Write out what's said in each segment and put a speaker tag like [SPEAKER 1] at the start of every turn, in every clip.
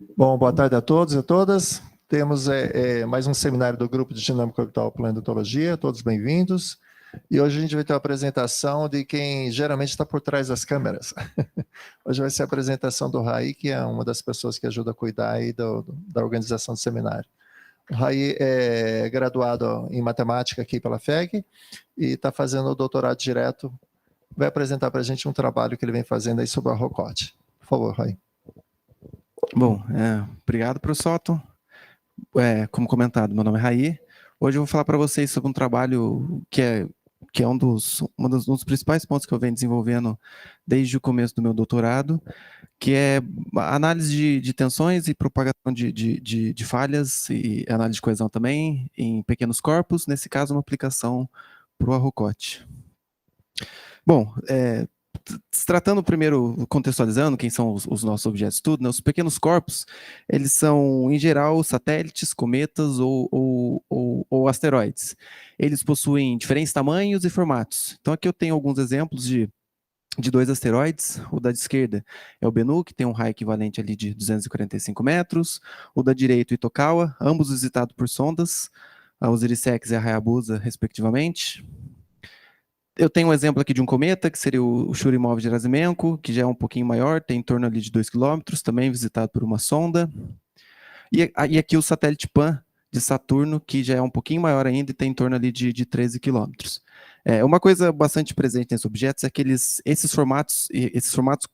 [SPEAKER 1] Bom, boa tarde a todos e a todas. Temos mais um seminário do Grupo de Dinâmica Orbital Planetologia, todos bem-vindos. E hoje a gente vai ter uma apresentação de quem geralmente está por trás das câmeras. Hoje vai ser a apresentação do Raí, que é uma das pessoas que ajuda a cuidar aí da organização do seminário. O Raí é graduado em matemática aqui pela FEG e está fazendo o doutorado direto. Vai apresentar para a gente um trabalho que ele vem fazendo aí sobre a ROCOT. Por favor, Raí.
[SPEAKER 2] Bom, obrigado, professor Otto. Como comentado, meu nome é Raí. Hoje eu vou falar para vocês sobre um trabalho que é um dos principais pontos que eu venho desenvolvendo desde o começo do meu doutorado, que é a análise de tensões e propagação de falhas e análise de coesão também em pequenos corpos, nesse caso uma aplicação para o Arrocote. Bom, se tratando primeiro, contextualizando quem são os nossos objetos de estudo, né, os pequenos corpos, eles são, em geral, satélites, cometas ou asteroides. Eles possuem diferentes tamanhos e formatos. Então aqui eu tenho alguns exemplos de dois asteroides. O da esquerda é o Bennu, que tem um raio equivalente ali de 245 metros. O da direita, o Itokawa, ambos visitados por sondas, a Osiris-Rex e a Hayabusa, respectivamente. Eu tenho um exemplo aqui de um cometa, que seria o Churyumov-Gerasimenko, que já é um pouquinho maior, tem em torno ali de 2 km, também visitado por uma sonda. E aqui o satélite Pan de Saturno, que já é um pouquinho maior ainda e tem em torno ali de 13 km. Uma coisa bastante presente nesses objetos é que esses formatos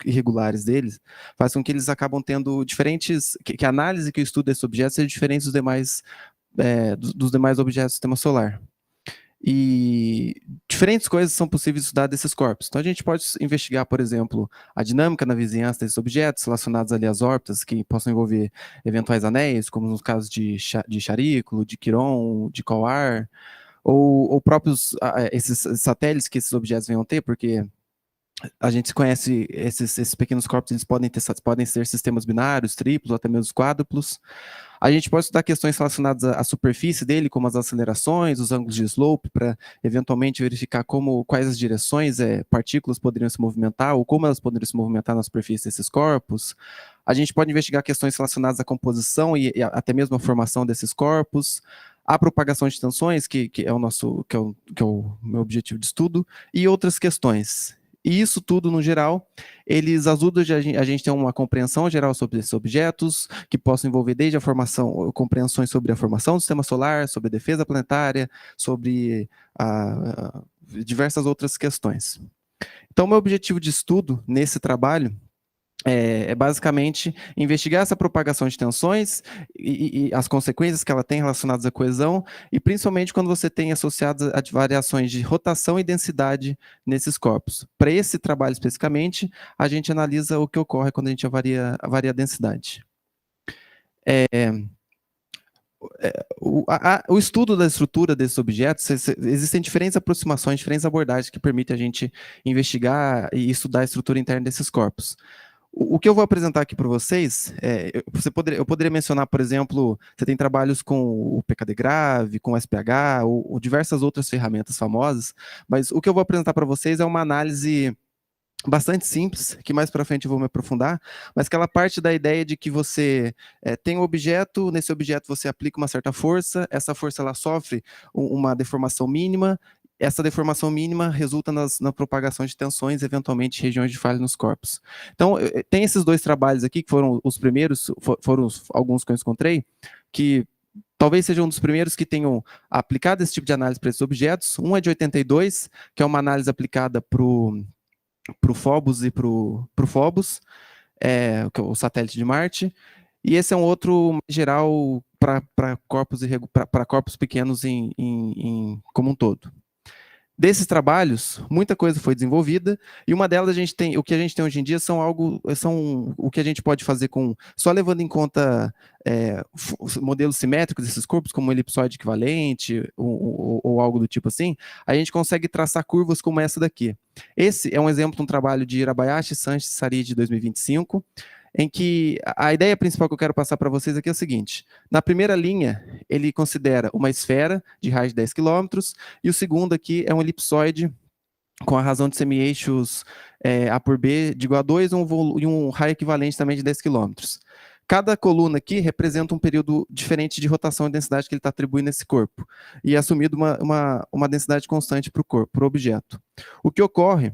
[SPEAKER 2] irregulares deles fazem com que eles acabam tendo diferentes, que a análise que eu estudo desses objetos seja diferente dos demais objetos do sistema solar. E diferentes coisas são possíveis de estudar desses corpos. Então a gente pode investigar, por exemplo, a dinâmica na vizinhança desses objetos relacionados ali às órbitas que possam envolver eventuais anéis, como nos casos de Charículo, de Quiron, de Quasar, ou próprios esses satélites que esses objetos venham ter, porque a gente conhece esses pequenos corpos, eles podem ser sistemas binários, triplos, ou até mesmo quádruplos. A gente pode estudar questões relacionadas à superfície dele, como as acelerações, os ângulos de slope, para eventualmente verificar quais as direções partículas poderiam se movimentar, ou como elas poderiam se movimentar na superfície desses corpos. A gente pode investigar questões relacionadas à composição e até mesmo à formação desses corpos, a propagação de tensões, que é o meu objetivo de estudo, e outras questões. E isso tudo, no geral, eles ajudam a gente ter uma compreensão geral sobre esses objetos, que possam envolver desde compreensões sobre a formação do sistema solar, sobre a defesa planetária, sobre diversas outras questões. Então, meu objetivo de estudo nesse trabalho é basicamente investigar essa propagação de tensões e as consequências que ela tem relacionadas à coesão, e principalmente quando você tem associadas a variações de rotação e densidade nesses corpos. Para esse trabalho especificamente, a gente analisa o que ocorre quando a gente varia a densidade. O estudo da estrutura desses objetos, existem diferentes aproximações, diferentes abordagens que permitem a gente investigar e estudar a estrutura interna desses corpos. O que eu vou apresentar aqui para vocês, eu poderia mencionar, por exemplo, você tem trabalhos com o PKD-Grave, com o SPH, ou diversas outras ferramentas famosas, mas o que eu vou apresentar para vocês é uma análise bastante simples, que mais para frente eu vou me aprofundar, mas que ela parte da ideia de que você tem um objeto, nesse objeto você aplica uma certa força, essa força ela sofre uma deformação mínima, essa deformação mínima resulta na propagação de tensões, eventualmente regiões de falha nos corpos. Então, tem esses dois trabalhos aqui, que foram os primeiros, foram alguns que eu encontrei, que talvez sejam um dos primeiros que tenham aplicado esse tipo de análise para esses objetos. Um é de 82, que é uma análise aplicada para o Phobos e para o Phobos, que é o satélite de Marte, e esse é um outro geral para corpos pequenos como um todo. Desses trabalhos, muita coisa foi desenvolvida, e uma delas o que a gente tem hoje em dia são o que a gente pode fazer só levando em conta modelos simétricos desses corpos, como um elipsoide equivalente, ou algo do tipo assim, a gente consegue traçar curvas como essa daqui. Esse é um exemplo de um trabalho de Hirabayashi, Sanchi e Sari de 2025, em que a ideia principal que eu quero passar para vocês aqui é o seguinte: na primeira linha, ele considera uma esfera de raio de 10 km, e o segundo aqui é um elipsoide com a razão de semi-eixos A por B de igual a 2 e um raio equivalente também de 10 km. cada coluna aqui representa um período diferente de rotação e densidade que ele está atribuindo nesse corpo, e é assumido uma densidade constante para o corpo, para o objeto. O que ocorre,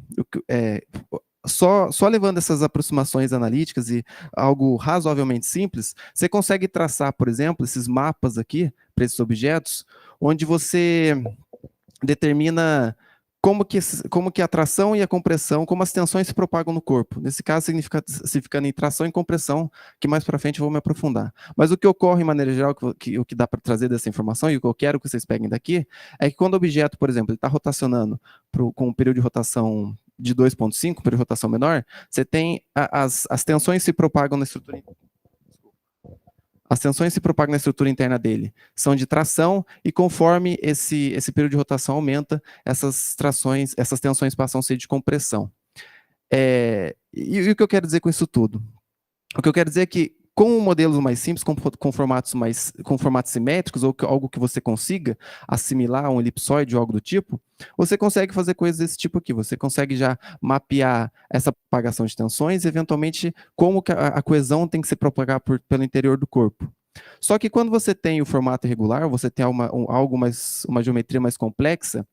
[SPEAKER 2] só levando essas aproximações analíticas e algo razoavelmente simples, você consegue traçar, por exemplo, esses mapas aqui, para esses objetos, onde você determina como que a tração e a compressão, como as tensões se propagam no corpo. Nesse caso, significando em tração e compressão, que mais para frente eu vou me aprofundar. Mas o que ocorre, em maneira geral, o que dá para trazer dessa informação, e o que eu quero que vocês peguem daqui, é que quando o objeto, por exemplo, ele está rotacionando com um período de rotação de 2,5, período de rotação menor, você tem as tensões se propagam na estrutura. As tensões se propagam na estrutura interna dele, são de tração, e conforme esse período de rotação aumenta, essas tensões passam a ser de compressão. E o que eu quero dizer com isso tudo? O que eu quero dizer é que, com modelos mais simples, com formatos simétricos, ou algo que você consiga assimilar a um elipsoide ou algo do tipo, você consegue fazer coisas desse tipo aqui. Você consegue já mapear essa propagação de tensões e, eventualmente, como que a coesão tem que se propagar pelo interior do corpo. Só que quando você tem o formato irregular, você tem uma geometria mais complexa,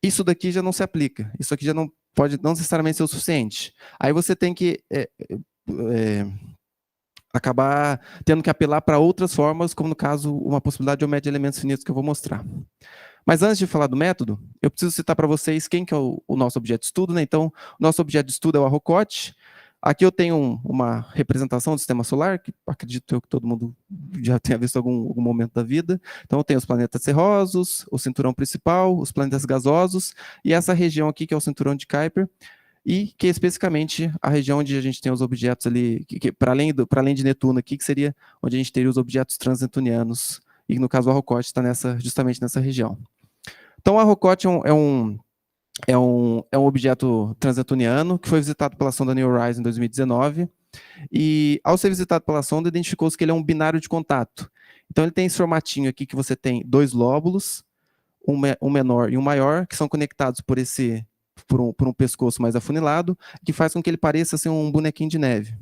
[SPEAKER 2] isso daqui já não se aplica. Isso aqui já não pode não necessariamente ser o suficiente. Aí você tem que acabar tendo que apelar para outras formas, como no caso, uma possibilidade de geometria de elementos finitos que eu vou mostrar. Mas antes de falar do método, eu preciso citar para vocês quem que é o nosso objeto de estudo, né? Então, o nosso objeto de estudo é o arrocote. Aqui eu tenho uma representação do sistema solar, que acredito eu que todo mundo já tenha visto em algum momento da vida. Então, eu tenho os planetas terrosos, o cinturão principal, os planetas gasosos, e essa região aqui, que é o cinturão de Kuiper, e que é especificamente a região onde a gente tem os objetos ali, para além de Netuno aqui, que seria onde a gente teria os objetos transnetunianos, e no caso o arrocote está justamente nessa região. Então, o arrocote é um objeto transnetuniano que foi visitado pela sonda New Horizons em 2019, e ao ser visitado pela sonda, identificou-se que ele é um binário de contato. Então, ele tem esse formatinho aqui que você tem dois lóbulos, um menor e um maior, que são conectados por um pescoço mais afunilado, que faz com que ele pareça assim, um bonequinho de neve.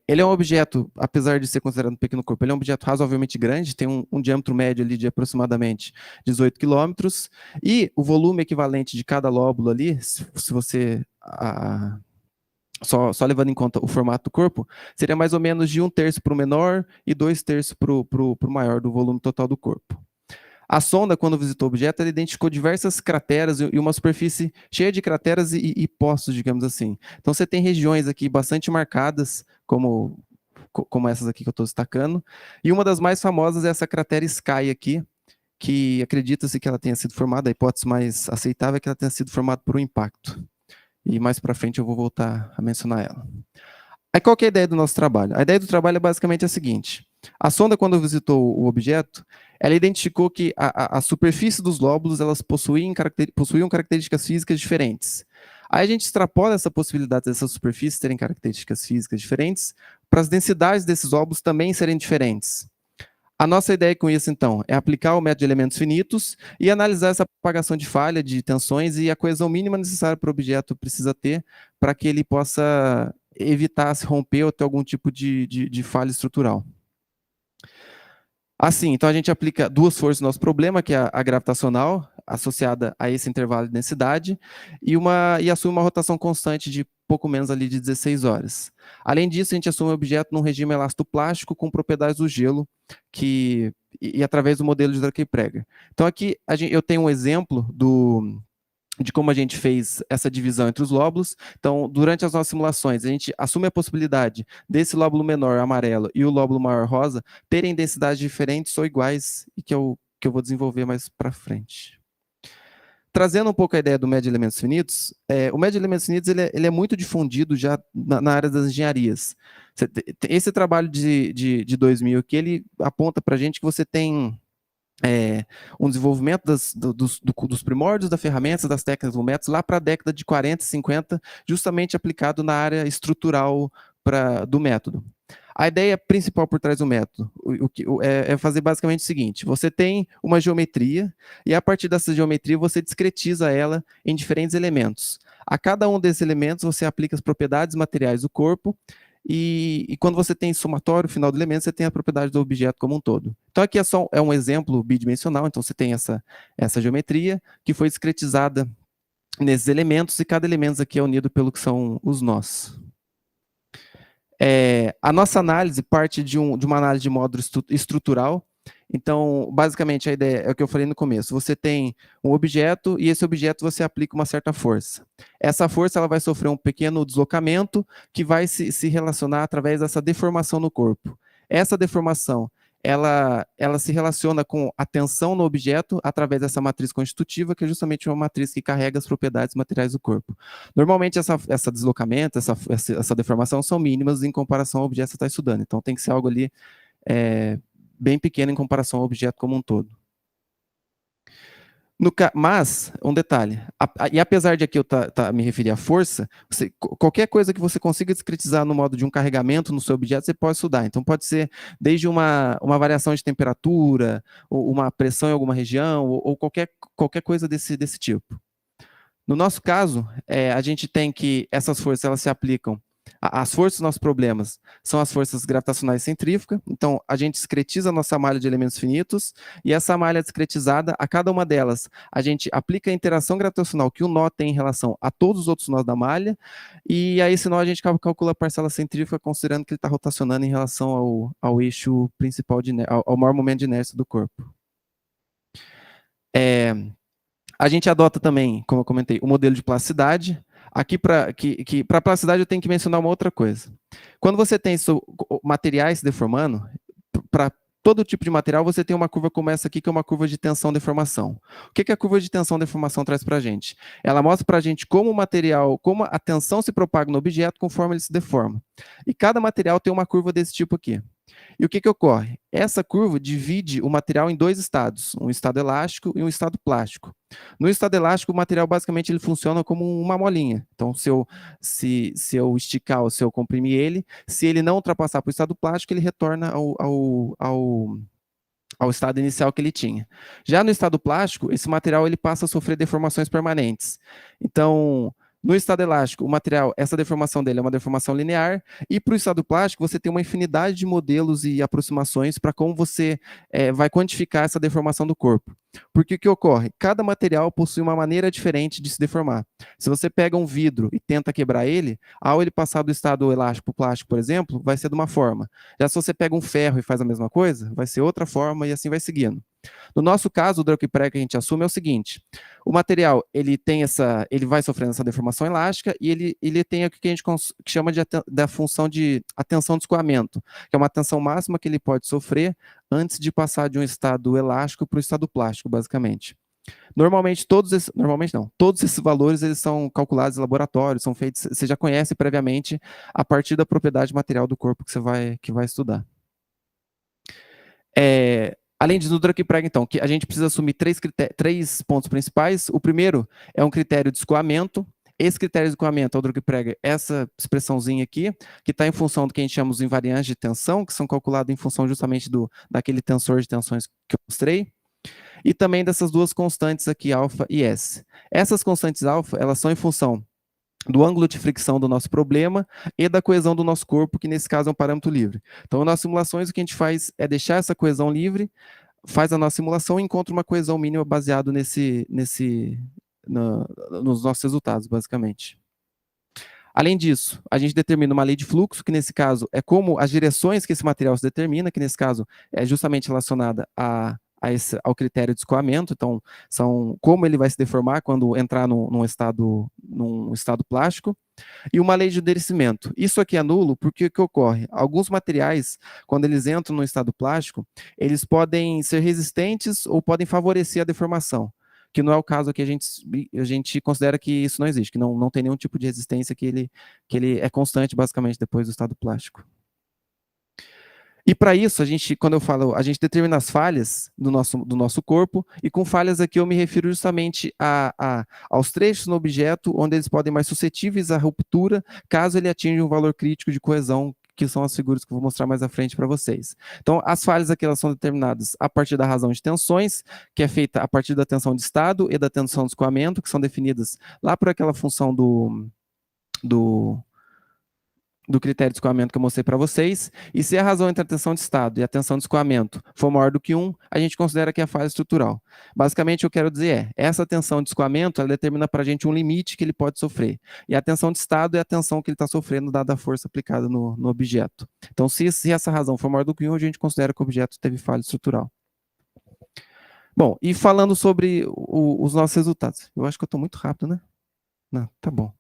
[SPEAKER 2] Ele é um objeto, apesar de ser considerado um pequeno corpo, ele é um objeto razoavelmente grande, tem um diâmetro médio ali de aproximadamente 18 quilômetros, e o volume equivalente de cada lóbulo ali, se você... Só levando em conta o formato do corpo, seria mais ou menos de 1/3 para o menor e 2/3 para o maior do volume total do corpo. A sonda, quando visitou o objeto, ela identificou diversas crateras e uma superfície cheia de crateras e poços, digamos assim. Então, você tem regiões aqui bastante marcadas, como essas aqui que eu estou destacando, e uma das mais famosas é essa cratera Sky aqui, que acredita-se que ela tenha sido formada, a hipótese mais aceitável é que ela tenha sido formada por um impacto. E mais para frente eu vou voltar a mencionar ela. Aí, qual que é a ideia do nosso trabalho? A ideia do trabalho é basicamente a seguinte: a sonda, quando visitou o objeto, ela identificou que a superfície dos lóbulos elas possuíam características físicas diferentes. Aí a gente extrapola essa possibilidade dessas superfícies terem características físicas diferentes para as densidades desses lóbulos também serem diferentes. A nossa ideia com isso, então, é aplicar o método de elementos finitos e analisar essa propagação de falha, de tensões e a coesão mínima necessária para o objeto precisa ter para que ele possa evitar se romper ou ter algum tipo de falha estrutural. Assim, então a gente aplica duas forças no nosso problema, que é a gravitacional, associada a esse intervalo de densidade, e assume uma rotação constante de pouco menos ali de 16 horas. Além disso, a gente assume o objeto num regime elastoplástico com propriedades do gelo, e através do modelo de Drake-Prager. Então aqui eu tenho um exemplo de como a gente fez essa divisão entre os lóbulos. Então, durante as nossas simulações, a gente assume a possibilidade desse lóbulo menor amarelo e o lóbulo maior rosa terem densidades diferentes ou iguais, e que eu vou desenvolver mais para frente. Trazendo um pouco a ideia do método de elementos finitos, o método de elementos finitos ele é muito difundido já na área das engenharias. Esse trabalho de 2000 aqui, ele aponta para a gente que você tem um desenvolvimento dos primórdios da ferramenta, das técnicas do método, lá para a década de 40 e 50, justamente aplicado na área estrutural do método. A ideia principal por trás do método é fazer basicamente o seguinte: você tem uma geometria, e a partir dessa geometria você discretiza ela em diferentes elementos. A cada um desses elementos, você aplica as propriedades materiais do corpo, e quando você tem somatório final do elemento, você tem a propriedade do objeto como um todo. Então aqui é um exemplo bidimensional, então você tem essa geometria que foi discretizada nesses elementos, e cada elemento aqui é unido pelo que são os nós. A nossa análise parte de uma análise de módulo estrutural. Então, basicamente, a ideia é o que eu falei no começo. Você tem um objeto e esse objeto você aplica uma certa força. Essa força ela vai sofrer um pequeno deslocamento que vai se relacionar através dessa deformação no corpo. Essa deformação, ela se relaciona com a tensão no objeto através dessa matriz constitutiva, que é justamente uma matriz que carrega as propriedades materiais do corpo. Normalmente, essa deslocamento, essa deformação são mínimas em comparação ao objeto que você está estudando. Então, tem que ser algo ali bem pequeno em comparação ao objeto como um todo. Mas, um detalhe, e apesar de aqui eu me referir à força, qualquer coisa que você consiga discretizar no modo de um carregamento no seu objeto, você pode estudar. Então, pode ser desde uma variação de temperatura, ou uma pressão em alguma região, ou qualquer coisa desse tipo. No nosso caso, a gente tem que essas forças elas se aplicam. As forças dos nossos problemas são as forças gravitacionais centrífugas. Então, a gente discretiza a nossa malha de elementos finitos, e essa malha discretizada, a cada uma delas, a gente aplica a interação gravitacional que o nó tem em relação a todos os outros nós da malha, e aí esse nó a gente calcula a parcela centrífuga considerando que ele está rotacionando em relação ao eixo principal, ao maior momento de inércia do corpo. A gente adota também, como eu comentei, o modelo de plasticidade. Aqui, para plasticidade, eu tenho que mencionar uma outra coisa. Quando você tem materiais se deformando, para todo tipo de material, você tem uma curva como essa aqui, que é uma curva de tensão-deformação. O que a curva de tensão-deformação traz para a gente? Ela mostra para a gente como a tensão se propaga no objeto conforme ele se deforma. E cada material tem uma curva desse tipo aqui. E o que ocorre? Essa curva divide o material em dois estados, um estado elástico e um estado plástico. No estado elástico, o material basicamente ele funciona como uma molinha. Então, se eu esticar ou se eu comprimir ele, se ele não ultrapassar para o estado plástico, ele retorna ao estado inicial que ele tinha. Já no estado plástico, esse material ele passa a sofrer deformações permanentes. Então, no estado elástico, o material, essa deformação dele é uma deformação linear, e para o estado plástico você tem uma infinidade de modelos e aproximações para como você vai quantificar essa deformação do corpo. Porque o que ocorre? Cada material possui uma maneira diferente de se deformar. Se você pega um vidro e tenta quebrar ele, ao ele passar do estado elástico para o plástico, por exemplo, vai ser de uma forma. Já se você pega um ferro e faz a mesma coisa, vai ser outra forma, e assim vai seguindo. No nosso caso, o drag preg que a gente assume é o seguinte: o material ele vai sofrendo essa deformação elástica, e ele tem o que a gente chama da função de tensão de escoamento, que é uma tensão máxima que ele pode sofrer antes de passar de um estado elástico para o estado plástico, basicamente. Todos esses valores eles são calculados em laboratório, são feitos, você já conhece previamente a partir da propriedade material do corpo que vai estudar. Além disso, no drag preg, então, que a gente precisa assumir três pontos principais. O primeiro é um critério de escoamento. Esse critério de escoamento é o drag preg, essa expressãozinha aqui, que está em função do que a gente chama os invariantes de tensão, que são calculados em função justamente daquele tensor de tensões que eu mostrei, e também dessas duas constantes aqui, alfa e S. Essas constantes alfa, elas são em função do ângulo de fricção do nosso problema e da coesão do nosso corpo, que nesse caso é um parâmetro livre. Então, nas simulações, o que a gente faz é deixar essa coesão livre, faz a nossa simulação e encontra uma coesão mínima baseado nos nossos resultados, basicamente. Além disso, a gente determina uma lei de fluxo, que nesse caso é como as direções que esse material se determina, que nesse caso é justamente relacionada ao critério de escoamento. Então, são como ele vai se deformar quando entrar num estado plástico, e uma lei de endurecimento. Isso aqui é nulo porque o que ocorre? Alguns materiais, quando eles entram no estado plástico, eles podem ser resistentes ou podem favorecer a deformação, que não é o caso aqui. A gente considera que isso não existe, que não tem nenhum tipo de resistência, que ele é constante basicamente depois do estado plástico. E para isso, quando eu falo, a gente determina as falhas do nosso corpo, e com falhas aqui eu me refiro justamente aos trechos no objeto onde eles podem mais suscetíveis à ruptura, caso ele atinja um valor crítico de coesão, que são as figuras que eu vou mostrar mais à frente para vocês. Então, as falhas aqui elas são determinadas a partir da razão de tensões, que é feita a partir da tensão de estado e da tensão de escoamento, que são definidas lá por aquela função do critério de escoamento que eu mostrei para vocês, e se a razão entre a tensão de estado e a tensão de escoamento for maior do que 1, a gente considera que é a falha estrutural. Basicamente, o que eu quero dizer essa tensão de escoamento, ela determina para a gente um limite que ele pode sofrer, e a tensão de estado é a tensão que ele está sofrendo dada a força aplicada no objeto. Então, se essa razão for maior do que 1, a gente considera que o objeto teve falha estrutural. Bom, e falando sobre os nossos resultados. Eu acho que eu estou muito rápido, né? Não, tá bom.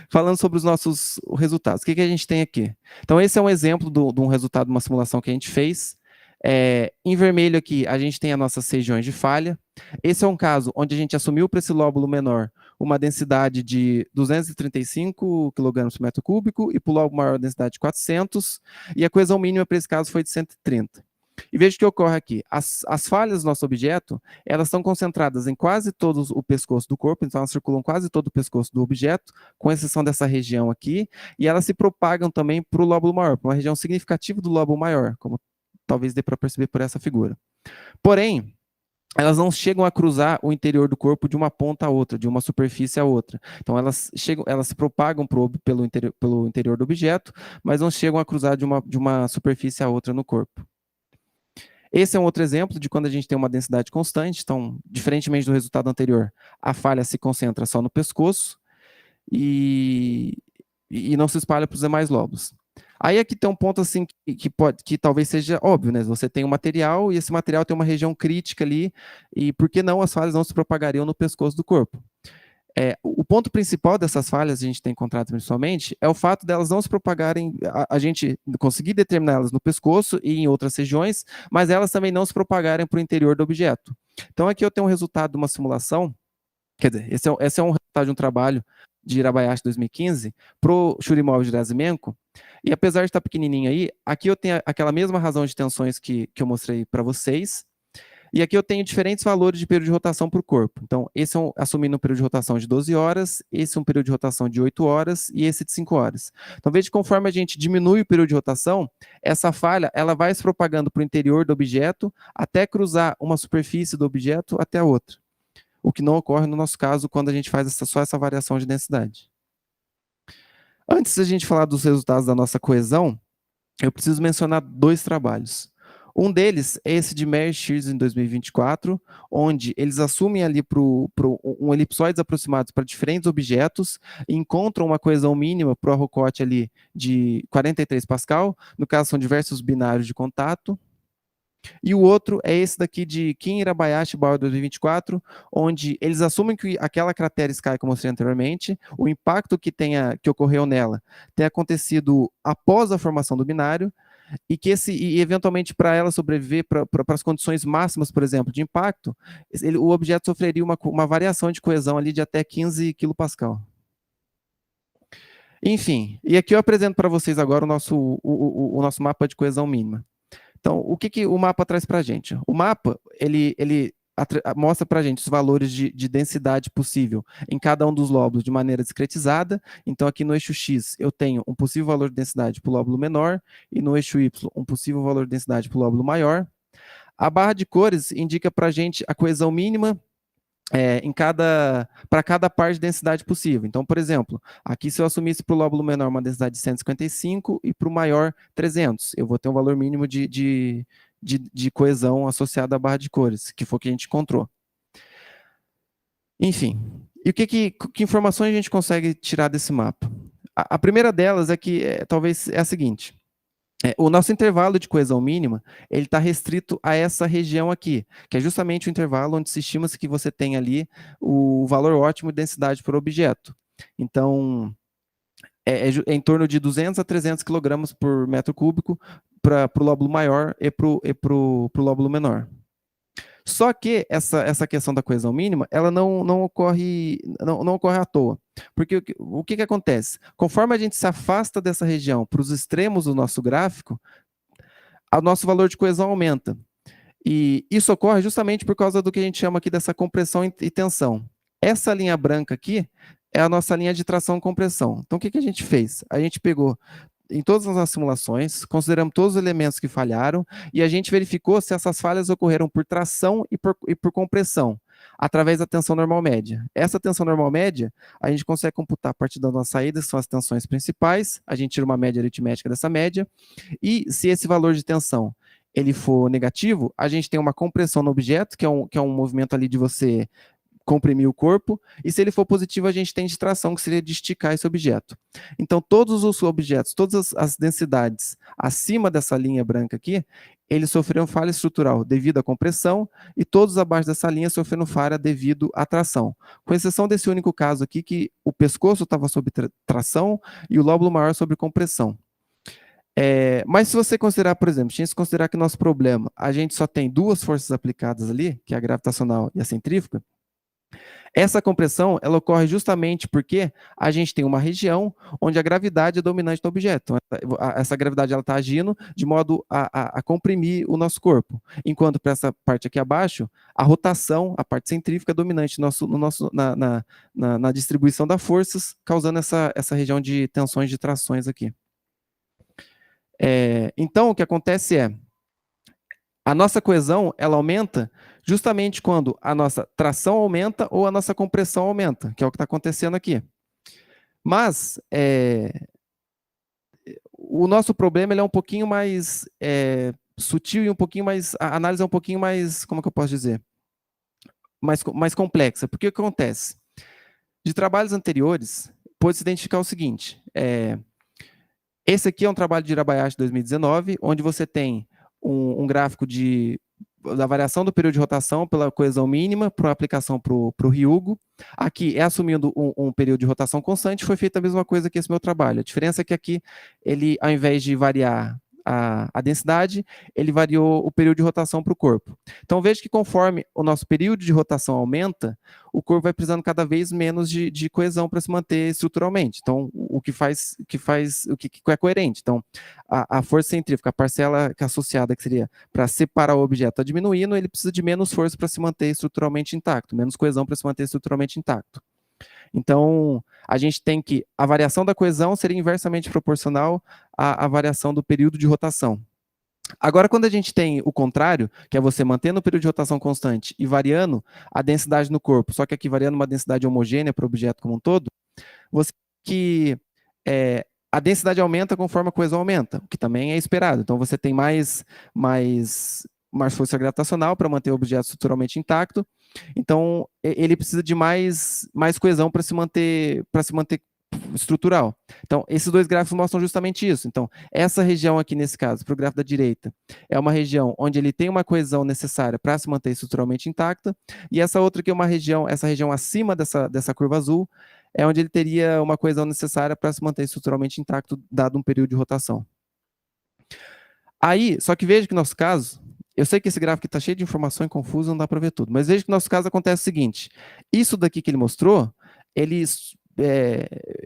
[SPEAKER 2] Falando sobre os nossos resultados, o que a gente tem aqui? Então, esse é um exemplo de um resultado de uma simulação que a gente fez. Em vermelho aqui, a gente tem as nossas regiões de falha. Esse é um caso onde a gente assumiu para esse lóbulo menor uma densidade de 235 kg por metro cúbico e para o lóbulo maior a densidade de 400, e a coesão mínima para esse caso foi de 130. E veja o que ocorre aqui. As falhas do nosso objeto, elas estão concentradas em quase todo o pescoço do corpo, então elas circulam quase todo o pescoço do objeto, com exceção dessa região aqui, e elas se propagam também para o lóbulo maior, para uma região significativa do lóbulo maior, como talvez dê para perceber por essa figura. Porém, elas não chegam a cruzar o interior do corpo de uma ponta a outra, de uma superfície a outra. Então, elas se propagam pelo interior do objeto, mas não chegam a cruzar de uma superfície a outra no corpo. Esse é um outro exemplo de quando a gente tem uma densidade constante. Então, diferentemente do resultado anterior, a falha se concentra só no pescoço e não se espalha para os demais lobos. Aí aqui tem um ponto assim que talvez seja óbvio, né? Você tem um material e esse material tem uma região crítica ali, e por que não as falhas não se propagariam no pescoço do corpo? O ponto principal dessas falhas, a gente tem encontrado principalmente, é o fato delas não se propagarem, a gente conseguir determiná-las no pescoço e em outras regiões, mas elas também não se propagarem para o interior do objeto. Então aqui eu tenho um resultado de uma simulação, quer dizer, esse é um resultado de um trabalho de Hirabayashi 2015 para o Churyumov e Gerazimenko, e apesar de estar pequenininho aí, aqui eu tenho aquela mesma razão de tensões que eu mostrei para vocês, e aqui eu tenho diferentes valores de período de rotação para o corpo. Então, esse é assumindo um período de rotação de 12 horas, esse é um período de rotação de 8 horas e esse de 5 horas. Então, veja que conforme a gente diminui o período de rotação, essa falha ela vai se propagando para o interior do objeto até cruzar uma superfície do objeto até a outra. O que não ocorre no nosso caso quando a gente faz só essa variação de densidade. Antes da gente falar dos resultados da nossa coesão, eu preciso mencionar 2 trabalhos. Um deles é esse de Mary Shears em 2024, onde eles assumem ali um elipsoides aproximados para diferentes objetos e encontram uma coesão mínima para o arrocote ali de 43 Pascal, no caso são diversos binários de contato. E o outro é esse daqui de Kim, Hirabayashi e Bauer 2024, onde eles assumem que aquela cratera Sky que eu mostrei anteriormente, o impacto que ocorreu nela tenha acontecido após a formação do binário, e eventualmente para ela sobreviver para as condições máximas, por exemplo, de impacto, o objeto sofreria uma variação de coesão ali de até 15 kPa. Enfim, e aqui eu apresento para vocês agora o nosso mapa de coesão mínima. Então, o que o mapa traz para a gente? O mapa, ele mostra para a gente os valores de densidade possível em cada um dos lóbulos de maneira discretizada. Então, aqui no eixo X, eu tenho um possível valor de densidade para o lóbulo menor, e no eixo Y, um possível valor de densidade para o lóbulo maior. A barra de cores indica para a gente a coesão mínima para cada par de densidade possível. Então, por exemplo, aqui se eu assumisse para o lóbulo menor uma densidade de 155 e para o maior 300, eu vou ter um valor mínimo de coesão associada à barra de cores, que foi o que a gente encontrou. Enfim, e que informações a gente consegue tirar desse mapa? A primeira delas talvez é a seguinte: o nosso intervalo de coesão mínima, ele está restrito a essa região aqui, que é justamente o intervalo onde se estima-se que você tem ali o valor ótimo de densidade por objeto. Então, é em torno de 200 a 300 kg por metro cúbico para o lóbulo maior e para o lóbulo menor. Só que essa questão da coesão mínima, ela não ocorre à toa. Porque o que acontece? Conforme a gente se afasta dessa região para os extremos do nosso gráfico, o nosso valor de coesão aumenta. E isso ocorre justamente por causa do que a gente chama aqui dessa compressão e tensão. Essa linha branca aqui é a nossa linha de tração e compressão. Então, o que a gente fez? A gente pegou em todas as nossas simulações, consideramos todos os elementos que falharam e a gente verificou se essas falhas ocorreram por tração e por compressão, através da tensão normal média. Essa tensão normal média, a gente consegue computar a partir das nossas saídas, que são as tensões principais, a gente tira uma média aritmética dessa média, e se esse valor de tensão ele for negativo, a gente tem uma compressão no objeto, que é um movimento ali de você comprimir o corpo, e se ele for positivo, a gente tem distração, que seria de esticar esse objeto. Então, todos os objetos, todas as densidades acima dessa linha branca aqui, eles sofreram falha estrutural devido à compressão, e todos abaixo dessa linha sofreram falha devido à tração. Com exceção desse único caso aqui, que o pescoço estava sob tração e o lóbulo maior sob compressão. Mas se você considerar, por exemplo, se considerar que nosso problema, a gente só tem duas forças aplicadas ali, que é a gravitacional e a centrífuga, essa compressão, ela ocorre justamente porque a gente tem uma região onde a gravidade é dominante no objeto. Essa gravidade está agindo de modo a comprimir o nosso corpo. Enquanto para essa parte aqui abaixo, a rotação, a parte centrífuga é dominante na distribuição das forças, causando essa região de tensões de trações aqui. Então, o que acontece é, a nossa coesão, ela aumenta justamente quando a nossa tração aumenta ou a nossa compressão aumenta, que é o que está acontecendo aqui. Mas o nosso problema ele é um pouquinho mais sutil e um pouquinho mais... A análise é um pouquinho mais, como que eu posso dizer? Mais complexa. Porque o que acontece? De trabalhos anteriores, pôde-se identificar o seguinte. Esse aqui é um trabalho de Irabayashi de 2019, onde você tem um gráfico da variação do período de rotação pela coesão mínima para aplicação para o Ryugu. Aqui é assumindo um período de rotação constante, foi feita a mesma coisa que esse meu trabalho. A diferença é que aqui, ele, ao invés de variar a densidade, ele variou o período de rotação para o corpo. Então, veja que conforme o nosso período de rotação aumenta, o corpo vai precisando cada vez menos de coesão para se manter estruturalmente. Então, o que é coerente. Então, a força centrífuga, a parcela associada, que seria para separar o objeto, está diminuindo, ele precisa de menos força para se manter estruturalmente intacto, menos coesão para se manter estruturalmente intacto. Então, a gente tem que a variação da coesão seria inversamente proporcional à variação do período de rotação. Agora, quando a gente tem o contrário, que é você mantendo o período de rotação constante e variando a densidade no corpo, só que aqui variando uma densidade homogênea para o objeto como um todo, você que a densidade aumenta conforme a coesão aumenta, o que também é esperado. Então, você tem mais força gravitacional para manter o objeto estruturalmente intacto. Então, ele precisa de mais coesão para se manter estrutural. Então, esses dois gráficos mostram justamente isso. Então, essa região aqui, nesse caso, para o gráfico da direita, é uma região onde ele tem uma coesão necessária para se manter estruturalmente intacta, e essa outra aqui é essa região acima dessa curva azul, é onde ele teria uma coesão necessária para se manter estruturalmente intacto, dado um período de rotação. Aí, só que veja que no nosso caso, eu sei que esse gráfico está cheio de informação e confuso, não dá para ver tudo, mas veja que no nosso caso acontece o seguinte, isso daqui que ele mostrou,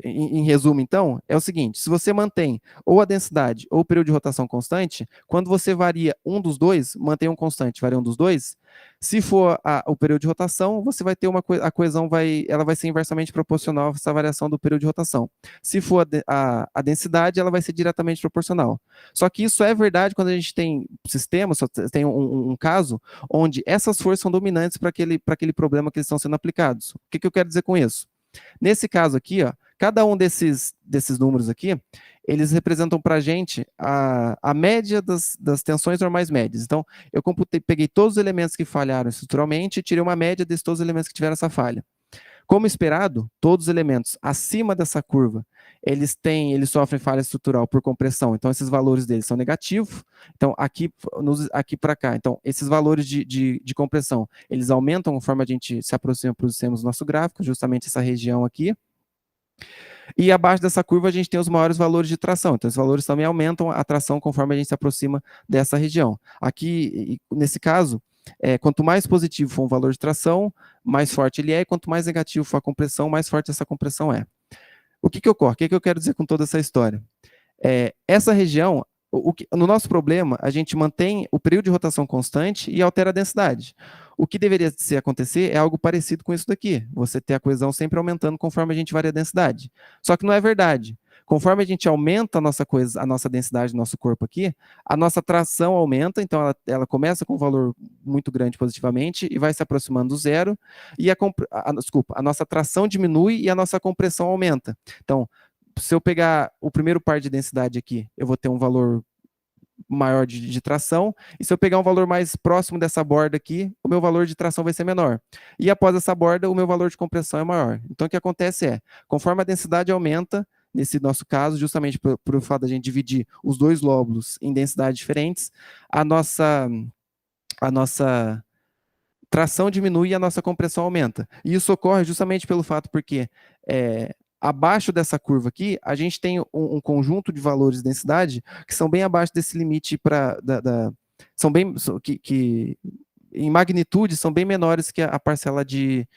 [SPEAKER 2] em resumo, então, é o seguinte, se você mantém ou a densidade ou o período de rotação constante, quando você varia um dos dois, mantém um constante, varia um dos dois, se for o período de rotação, você vai ter a coesão ela vai ser inversamente proporcional a essa variação do período de rotação. Se for a densidade, ela vai ser diretamente proporcional. Só que isso é verdade quando a gente tem sistemas, tem um caso onde essas forças são dominantes para aquele problema que eles estão sendo aplicados. O que eu quero dizer com isso? Nesse caso aqui, ó, cada um desses números aqui, eles representam para a gente a média das tensões normais médias. Então, eu peguei todos os elementos que falharam estruturalmente e tirei uma média desses todos os elementos que tiveram essa falha. Como esperado, todos os elementos acima dessa curva, eles sofrem falha estrutural por compressão, então esses valores deles são negativos. Então, aqui para cá, então, esses valores de compressão, eles aumentam conforme a gente se aproxima para os nosso gráfico, justamente essa região aqui. E abaixo dessa curva a gente tem os maiores valores de tração, então esses valores também aumentam a tração conforme a gente se aproxima dessa região. Aqui, nesse caso, quanto mais positivo for um valor de tração, mais forte ele é, e quanto mais negativo for a compressão, mais forte essa compressão é. O que ocorre? O que eu quero dizer com toda essa história? Essa região, no nosso problema, a gente mantém o período de rotação constante e altera a densidade. O que deveria acontecer é algo parecido com isso daqui. Você ter a coesão sempre aumentando conforme a gente varia a densidade. Só que não é verdade. conforme a gente aumenta a nossa densidade do nosso corpo aqui, a nossa tração aumenta, então ela começa com um valor muito grande positivamente e vai se aproximando do zero, e a nossa tração diminui e a nossa compressão aumenta. Então, se eu pegar o primeiro par de densidade aqui, eu vou ter um valor maior de tração, e se eu pegar um valor mais próximo dessa borda aqui, o meu valor de tração vai ser menor. E após essa borda, o meu valor de compressão é maior. Então, o que acontece é, conforme a densidade aumenta, nesse nosso caso, justamente por fato da gente dividir os dois lóbulos em densidades diferentes, a nossa tração diminui e a nossa compressão aumenta. E isso ocorre justamente pelo fato porque abaixo dessa curva aqui, a gente tem um conjunto de valores de densidade que são bem abaixo desse limite que em magnitude são bem menores que a parcela de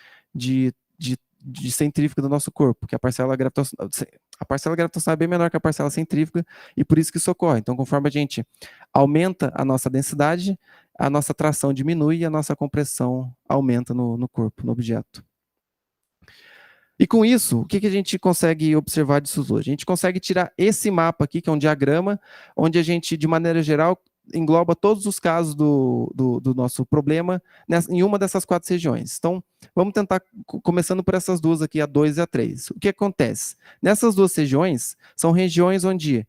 [SPEAKER 2] centrífuga do nosso corpo, que a parcela gravitacional é bem menor que a parcela centrífuga, e por isso que isso ocorre. Então, conforme a gente aumenta a nossa densidade, a nossa tração diminui e a nossa compressão aumenta no corpo, no objeto. E com isso, o que a gente consegue observar disso hoje? A gente consegue tirar esse mapa aqui, que é um diagrama, onde a gente, de maneira geral, engloba todos os casos do nosso problema em uma dessas 4 regiões. Então, vamos tentar, começando por essas duas aqui, a 2 e a 3. O que acontece? Nessas 2 regiões, são regiões onde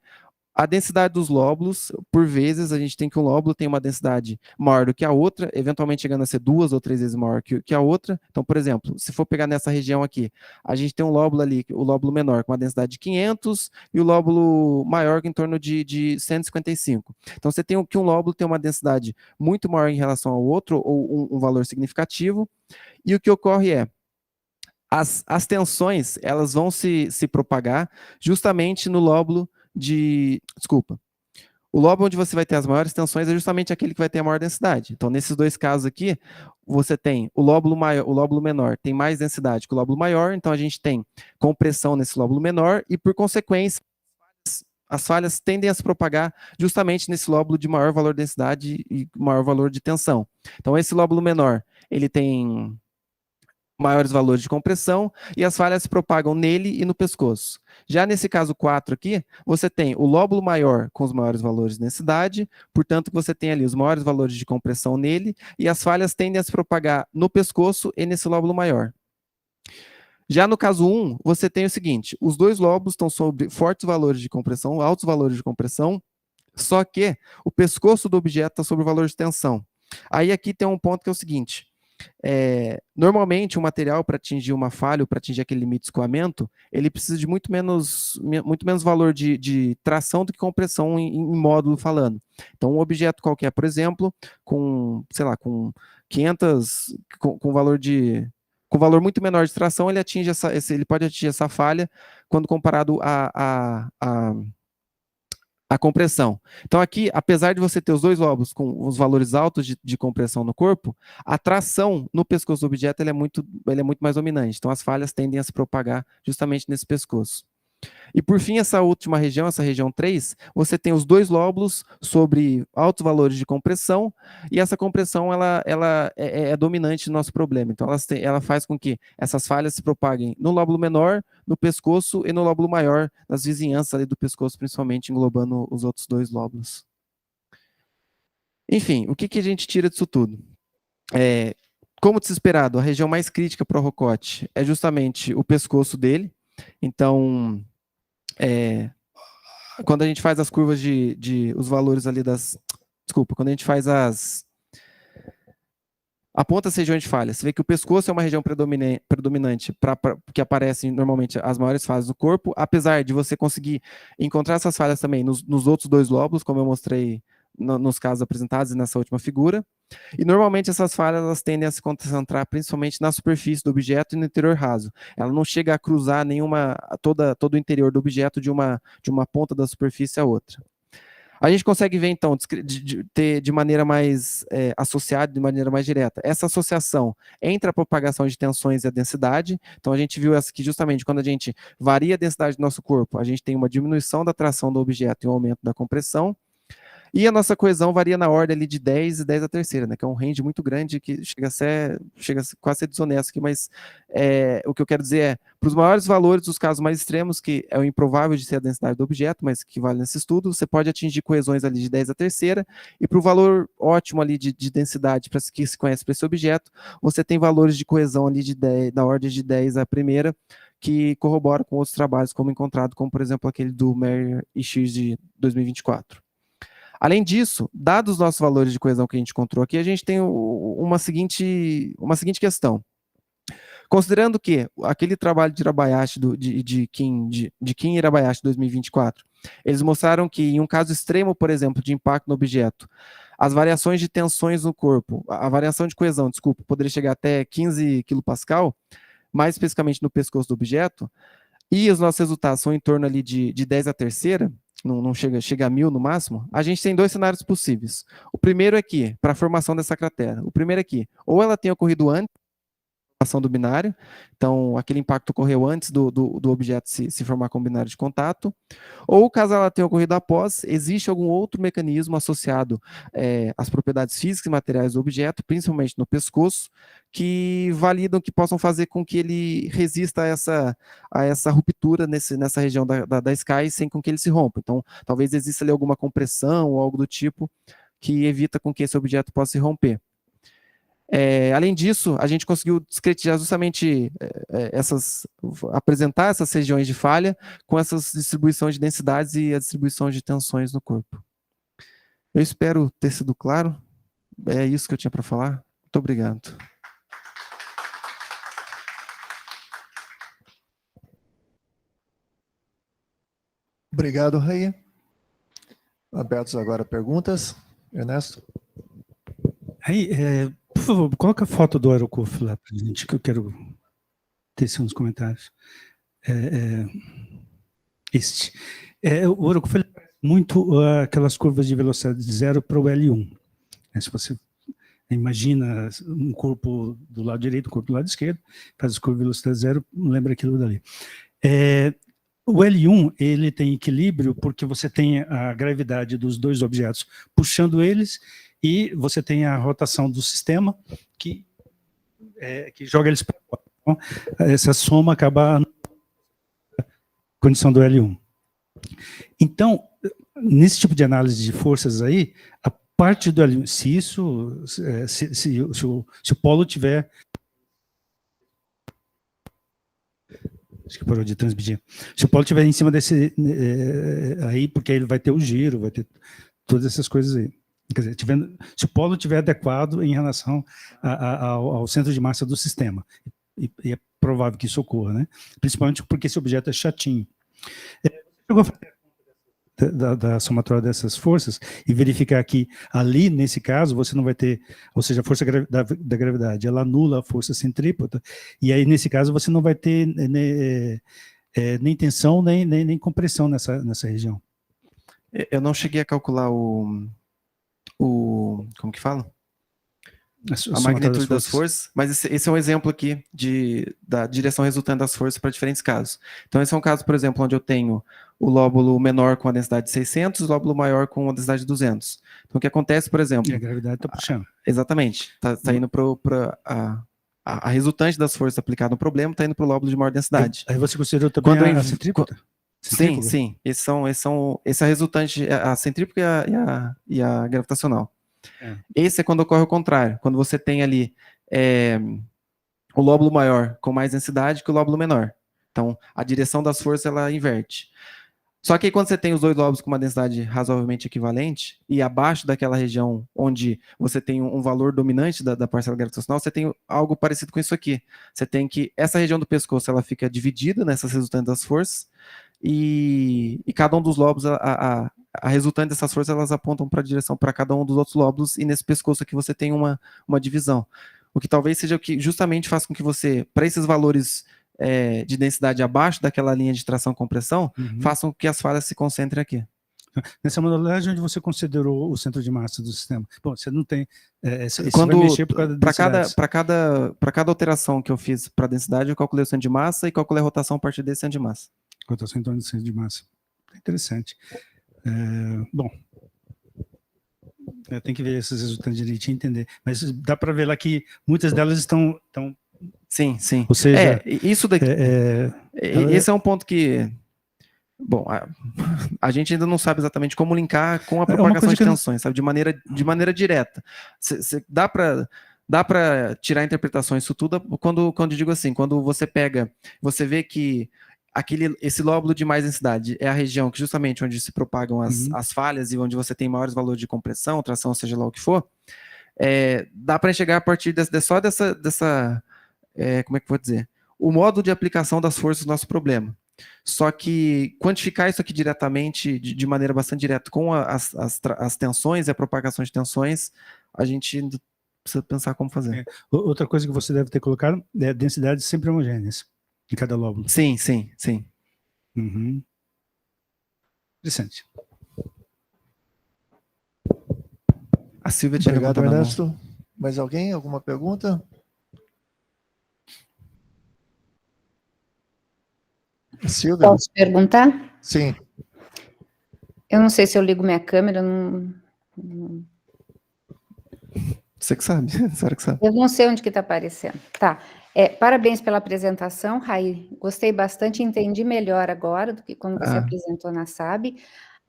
[SPEAKER 2] a densidade dos lóbulos, por vezes, a gente tem que um lóbulo tem uma densidade maior do que a outra, eventualmente chegando a ser 2 ou 3 vezes maior que a outra. Então, por exemplo, se for pegar nessa região aqui, a gente tem um lóbulo ali, o lóbulo menor com uma densidade de 500 e o lóbulo maior em torno de 155. Então, você tem que um lóbulo tem uma densidade muito maior em relação ao outro, ou um valor significativo, e o que ocorre é, as tensões, elas vão se propagar justamente no lóbulo o lobo onde você vai ter as maiores tensões é justamente aquele que vai ter a maior densidade. Então, nesses 2 casos aqui, você tem o lóbulo menor tem mais densidade que o lóbulo maior, então a gente tem compressão nesse lóbulo menor e, por consequência, as falhas tendem a se propagar justamente nesse lóbulo de maior valor de densidade e maior valor de tensão. Então, esse lóbulo menor, ele tem maiores valores de compressão, e as falhas se propagam nele e no pescoço. Já nesse caso 4 aqui, você tem o lóbulo maior com os maiores valores de densidade, portanto, você tem ali os maiores valores de compressão nele, e as falhas tendem a se propagar no pescoço e nesse lóbulo maior. Já no caso 1, você tem o seguinte, os 2 lóbulos estão sob fortes valores de compressão, altos valores de compressão, só que o pescoço do objeto está sob o valor de tensão. Aí aqui tem um ponto que é o seguinte, normalmente, um material para atingir uma falha, para atingir aquele limite de escoamento, ele precisa de muito menos valor de tração do que compressão em módulo falando. Então, um objeto qualquer, por exemplo, com 500, com valor muito menor de tração, ele pode atingir essa falha quando comparado a compressão. Então aqui, apesar de você ter os 2 lobos com os valores altos de compressão no corpo, a tração no pescoço do objeto ele é muito mais dominante. Então as falhas tendem a se propagar justamente nesse pescoço. E por fim, essa última região, essa região 3, você tem os 2 lóbulos sobre altos valores de compressão, e essa compressão ela é dominante no nosso problema. Então ela faz com que essas falhas se propaguem no lóbulo menor, no pescoço e no lóbulo maior, nas vizinhanças ali do pescoço, principalmente englobando os outros 2 lóbulos. Enfim, o que a gente tira disso tudo? Como desesperado, a região mais crítica para o Rocote é justamente o pescoço dele. Então, quando a gente faz as curvas os valores ali quando a gente faz aponta as regiões de falha, você vê que o pescoço é uma região predominante que aparecem normalmente as maiores falhas do corpo, apesar de você conseguir encontrar essas falhas também nos outros 2 lóbulos, como eu mostrei nos casos apresentados e nessa última figura. E normalmente essas falhas elas tendem a se concentrar principalmente na superfície do objeto e no interior raso. Ela não chega a cruzar todo o interior do objeto de uma ponta da superfície a outra. A gente consegue ver, então, ter de maneira mais associada, de maneira mais direta, essa associação entre a propagação de tensões e a densidade. Então, a gente viu que justamente quando a gente varia a densidade do nosso corpo, a gente tem uma diminuição da tração do objeto e um aumento da compressão. E a nossa coesão varia na ordem ali de 10 e 10 a terceira, né? Que é um range muito grande que chega a quase a ser desonesto aqui, mas o que eu quero dizer é, para os maiores valores, os casos mais extremos, que é o improvável de ser a densidade do objeto, mas que vale nesse estudo, você pode atingir coesões ali de 10 a terceira, e para o valor ótimo ali de densidade para que se conhece para esse objeto, você tem valores de coesão ali da ordem de 10 a primeira, que corrobora com outros trabalhos, como encontrado, como por exemplo aquele do Meyer e X de 2024. Além disso, dados os nossos valores de coesão que a gente encontrou aqui, a gente tem uma seguinte questão. Considerando que aquele trabalho de Irabayashi, de Kim Irabayashi 2024, eles mostraram que em um caso extremo, por exemplo, de impacto no objeto, as variações de tensões no corpo, a variação de coesão, desculpa, poderia chegar até 15 kPa, mais especificamente no pescoço do objeto, e os nossos resultados são em torno ali de 10 a terceira, não chega a 1000 no máximo, a gente tem dois cenários possíveis. O primeiro é que, para a formação dessa cratera, o primeiro é que, ou ela tenha ocorrido antes da formação do binário, então aquele impacto ocorreu antes do objeto se formar com o binário de contato, ou caso ela tenha ocorrido após, existe algum outro mecanismo associado às propriedades físicas e materiais do objeto, principalmente no pescoço, que validam, que possam fazer com que ele resista a essa ruptura nessa região da sky, sem com que ele se rompa. Então, talvez exista ali alguma compressão ou algo do tipo que evita com que esse objeto possa se romper. Além disso, a gente conseguiu discretizar justamente apresentar essas regiões de falha com essas distribuições de densidades e a distribuição de tensões no corpo. Eu espero ter sido claro. É isso que eu tinha para falar. Muito obrigado.
[SPEAKER 1] Obrigado, Raí. Abertos agora perguntas. Ernesto?
[SPEAKER 3] Aí, por favor, coloca a foto do Aerocuf lá para a gente, que eu quero ter uns comentários. O Aerocuf parece muito aquelas curvas de velocidade de zero para o L1. Se você imagina um corpo do lado direito, um corpo do lado esquerdo, faz as curvas de velocidade zero, lembra aquilo dali. O L1, ele tem equilíbrio porque você tem a gravidade dos dois objetos puxando eles e você tem a rotação do sistema que joga eles para fora. Então, essa soma acaba na condição do L1. Então, nesse tipo de análise de forças aí, a parte do L1, se o polo tiver... Acho que parou de transmitir. Se o polo estiver em cima desse... aí, porque ele vai ter o giro, vai ter todas essas coisas aí. Quer dizer, se o polo estiver adequado em relação ao centro de massa do sistema. E é provável que isso ocorra, né? Principalmente porque esse objeto é chatinho. Eu vou fazer da somatória dessas forças e verificar que ali, nesse caso, você não vai ter, ou seja, a força da gravidade, ela anula a força centrípeta, e aí, nesse caso, você não vai ter nem tensão, nem compressão nessa região.
[SPEAKER 2] Eu não cheguei a calcular como que fala? A magnitude das forças, mas esse é um exemplo aqui da direção resultante das forças para diferentes casos. Então, esse é um caso, por exemplo, onde eu tenho o lóbulo menor com a densidade de 600 e o lóbulo maior com a densidade de 200. Então, o que acontece, por exemplo...
[SPEAKER 3] E a gravidade está puxando.
[SPEAKER 2] Exatamente. Está indo para a resultante das forças aplicada no problema, está indo para o lóbulo de maior densidade.
[SPEAKER 3] Aí você considerou também a centrípeta?
[SPEAKER 2] Sim. Essa resultante, a centrífuga e a gravitacional. Esse é quando ocorre o contrário, quando você tem ali o lóbulo maior com mais densidade que o lóbulo menor. Então, a direção das forças, ela inverte. Só que aí, quando você tem os dois lóbulos com uma densidade razoavelmente equivalente, e abaixo daquela região onde você tem um valor dominante da parcela gravitacional, você tem algo parecido com isso aqui. Você tem que, essa região do pescoço, ela fica dividida nessas resultantes das forças, e cada um dos lóbulos, a resultante dessas forças, elas apontam para a direção para cada um dos outros lóbulos, e nesse pescoço aqui você tem uma divisão. O que talvez seja o que justamente faça com que você, para esses valores de densidade abaixo daquela linha de tração-compressão, façam com que as falhas se concentrem aqui.
[SPEAKER 3] Nessa modalidade onde você considerou o centro de massa do sistema? Bom, você não tem...
[SPEAKER 2] Quando,
[SPEAKER 3] vai mexer por causa da
[SPEAKER 2] para cada alteração que eu fiz para a densidade, eu calculei o centro de massa e calculei a rotação a partir desse centro de massa.
[SPEAKER 3] Rotação em torno do centro de massa. Interessante. Bom, Tem que ver esses resultados direitinho e entender. Mas dá para ver lá que muitas delas estão
[SPEAKER 2] Sim, sim.
[SPEAKER 3] ou seja,
[SPEAKER 2] Isso daqui. Esse é um ponto que. Bom, a gente ainda não sabe exatamente como linkar com a propagação de tensões, sabe? De maneira direta. Dá para tirar interpretações disso tudo quando eu digo assim, quando você vê que esse lóbulo de mais densidade é a região que justamente onde se propagam as falhas e onde você tem maiores valores de compressão, tração, seja lá o que for, dá para enxergar a partir só dessa como é que eu vou dizer? O modo de aplicação das forças do nosso problema. Só que quantificar isso aqui diretamente, de maneira bastante direta, com as tensões e a propagação de tensões, a gente precisa pensar como fazer.
[SPEAKER 3] Outra coisa que você deve ter colocado é densidades sempre homogêneas em cada lóbulo.
[SPEAKER 2] Sim, sim, sim.
[SPEAKER 3] Uhum. Interessante.
[SPEAKER 2] A Silvia tinha
[SPEAKER 1] Obrigado,
[SPEAKER 2] levantado a mão.
[SPEAKER 1] Ernesto. Mais alguém? Alguma pergunta? Silvia?
[SPEAKER 4] Posso perguntar?
[SPEAKER 1] Sim.
[SPEAKER 4] Eu não sei se eu ligo minha câmera,
[SPEAKER 2] Você que sabe, será que sabe?
[SPEAKER 4] eu não sei onde que está aparecendo. Tá. Parabéns pela apresentação, Raí. Gostei bastante, entendi melhor agora do que quando você apresentou na SAB.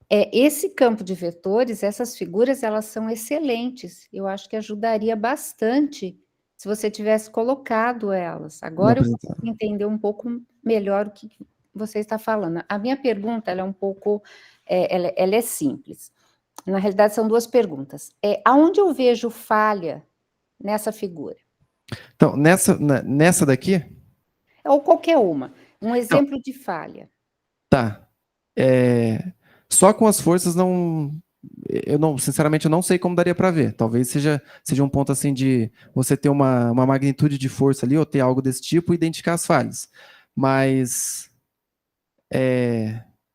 [SPEAKER 4] Esse campo de vetores, essas figuras, elas são excelentes. Eu acho que ajudaria bastante se você tivesse colocado elas. Agora eu consigo entender um pouco melhor o que você está falando. A minha pergunta, ela é um pouco, ela é simples. Na realidade, são duas perguntas. Aonde eu vejo falha nessa figura?
[SPEAKER 2] Então, nessa daqui?
[SPEAKER 4] Ou qualquer uma. Um exemplo de falha.
[SPEAKER 2] Tá. Só com as forças sinceramente, eu não sei como daria para ver. Talvez seja um ponto assim de você ter uma magnitude de força ali, ou ter algo desse tipo e identificar as falhas. Mas